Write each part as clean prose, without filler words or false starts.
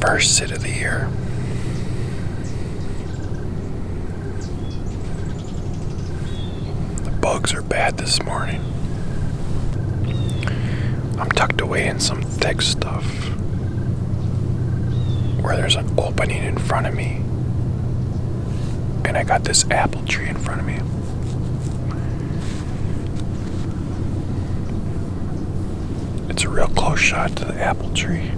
first sit of the year. The bugs are bad this morning. I'm tucked away in some thick stuff where there's an opening in front of me, and I got this apple tree in front of me. It's a real close shot to the apple tree.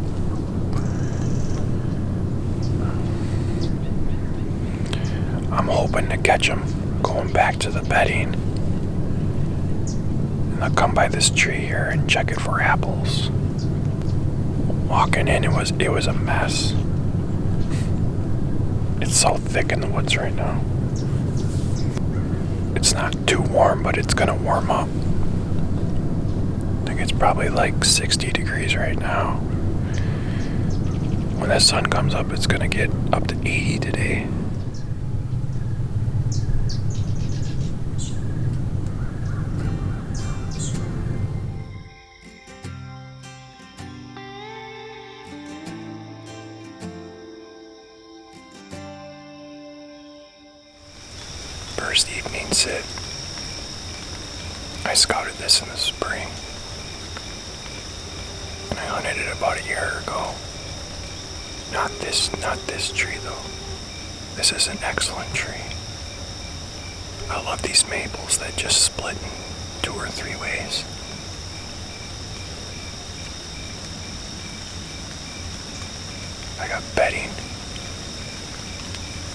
I'm hoping to catch them going back to the bedding, and I'll come by this tree here and check it for apples. Walking in, it was a mess. It's so thick in the woods right now. It's not too warm, but it's gonna warm up. I think it's probably like 60 degrees right now. When the sun comes up, it's gonna get up to 80 today. First evening sit. I scouted this in the spring, and I hunted it about a year ago. Not this tree though. This is an excellent tree. I love these maples that just split in 2 or 3 ways. I got bedding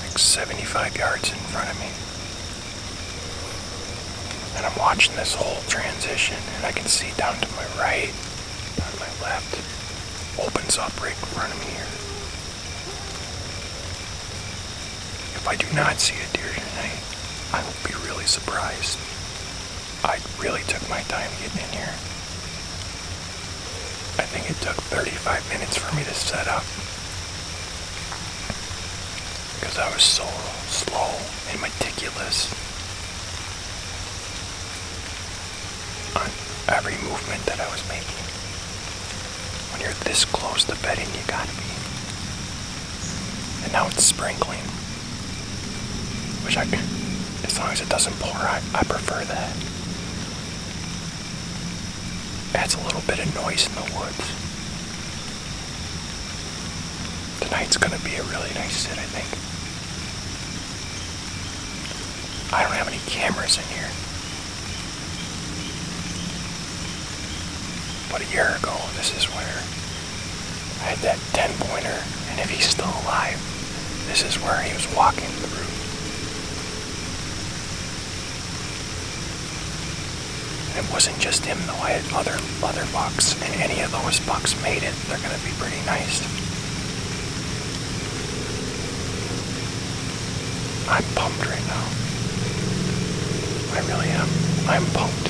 like 75 yards in front of me. And I'm watching this whole transition, and I can see down to my right, down to my left, opens up right in front of me here. If I do not see a deer tonight, I will be really surprised. I really took my time getting in here. I think it took 35 minutes for me to set up, because I was so slow and meticulous on every movement that I was making. When you're this close to bedding, you gotta be. And now it's sprinkling, which as long as it doesn't pour, I prefer that. Adds a little bit of noise in the woods. Tonight's gonna be a really nice sit, I think. I don't have any cameras in here. But a year ago, this is where I had that 10-pointer, and if he's still alive, this is where he was walking through. And it wasn't just him though, I had other bucks, and any of those bucks made it. They're gonna be pretty nice. I'm pumped right now. I really am. I'm pumped.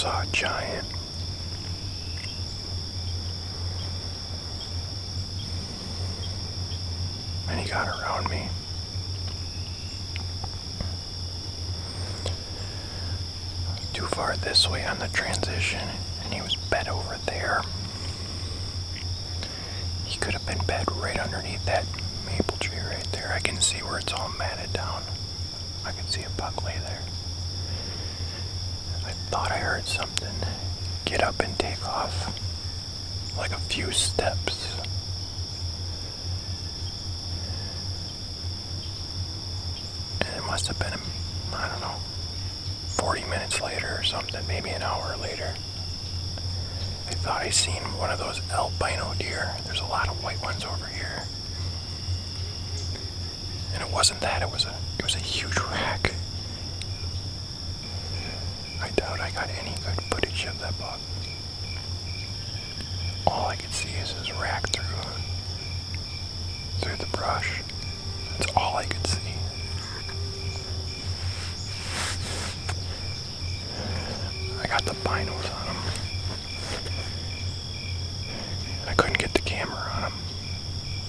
saw a giant. And he got around me. Too far this way on the transition, and he was bed over there. He could have been bed right underneath that maple tree right there. I can see where it's all matted down. I can see a buck lay there. I thought I heard something get up and take off, like a few steps. And it must have been, I don't know, 40 minutes later or something, maybe an hour later. I thought I seen one of those albino deer. There's a lot of white ones over here. And it wasn't that, it was a huge rack. I doubt I got any good footage of that buck. All I could see is his rack through the brush. That's all I could see. I got the binos on him. I couldn't get the camera on him.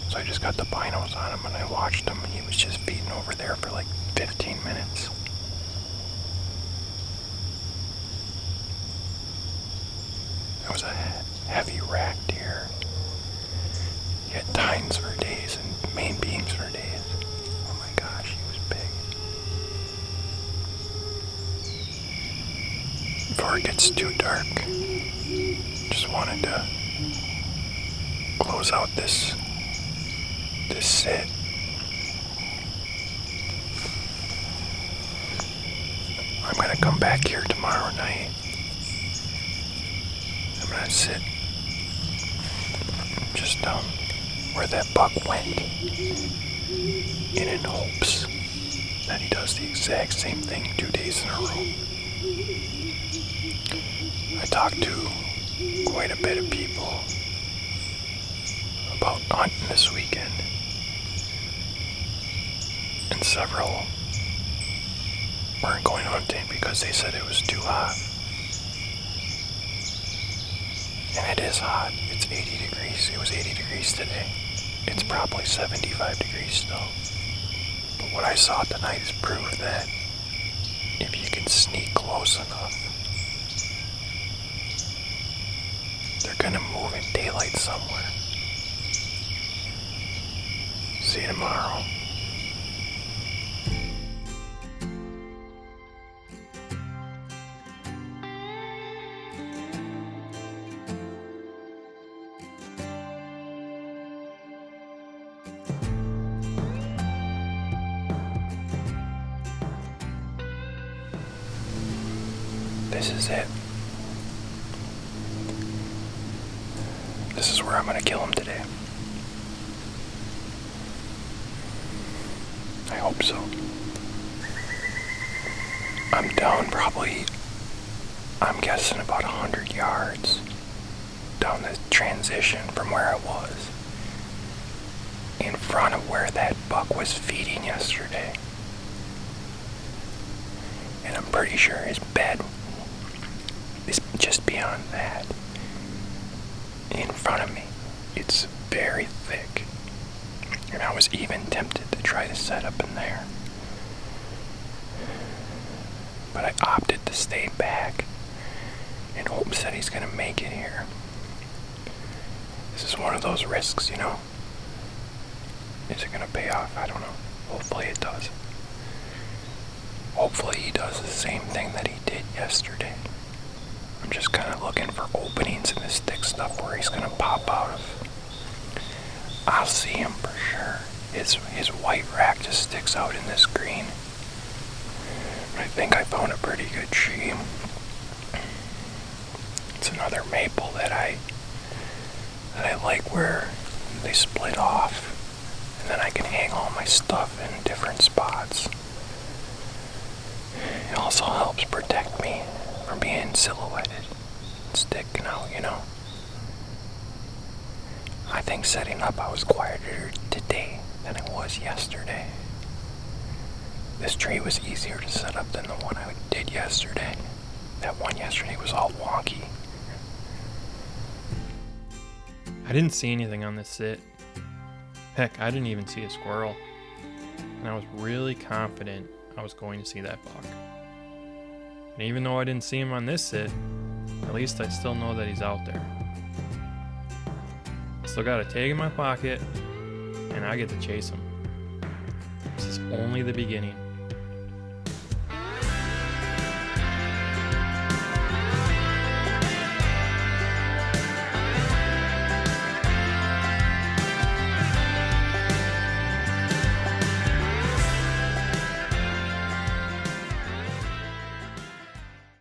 So I just got the binos on him and I watched him. He was just feeding over there for like 15 minutes. It was a heavy rack deer. He had tines for days and main beams for days. Oh my gosh, he was big. Before it gets too dark, just wanted to close out this sit. I'm gonna come back here tomorrow night. I'm gonna sit just down where that buck went, and in hopes that he does the exact same thing 2 days in a row. I talked to quite a bit of people about hunting this weekend, and several weren't going hunting because they said it was too hot. And it is hot. It's 80 degrees. It was 80 degrees today. It's probably 75 degrees still. But what I saw tonight is proof that if you can sneak close enough, they're gonna move in daylight somewhere. See you tomorrow. This is it. This is where I'm gonna kill him today. I hope so. I'm down probably, I'm guessing about 100 yards down the transition from where I was, in front of where that buck was feeding yesterday. And I'm pretty sure his bed is just beyond that. In front of me. It's very thick. And I was even tempted to try to set up in there. But I opted to stay back in hopes that he's gonna make it here. This is one of those risks, you know. Is it gonna pay off? I don't know. Hopefully it does. Hopefully he does the same thing that he did yesterday. I'm just kind of looking for openings in this thick stuff where he's gonna pop out of. I'll see him for sure. His white rack just sticks out in this green. I think I found a pretty good tree. It's another maple that I like where they split off, and then I can hang all my stuff in different spots. It also helps protect me from being silhouetted and sticking out, you know. I think setting up I was quieter today than it was yesterday. This tree was easier to set up than the one I did yesterday. That one yesterday was all wonky. I didn't see anything on this sit. Heck, I didn't even see a squirrel. And I was really confident I was going to see that buck. And even though I didn't see him on this sit, at least I still know that he's out there. Still got a tag in my pocket, and I get to chase him. This is only the beginning.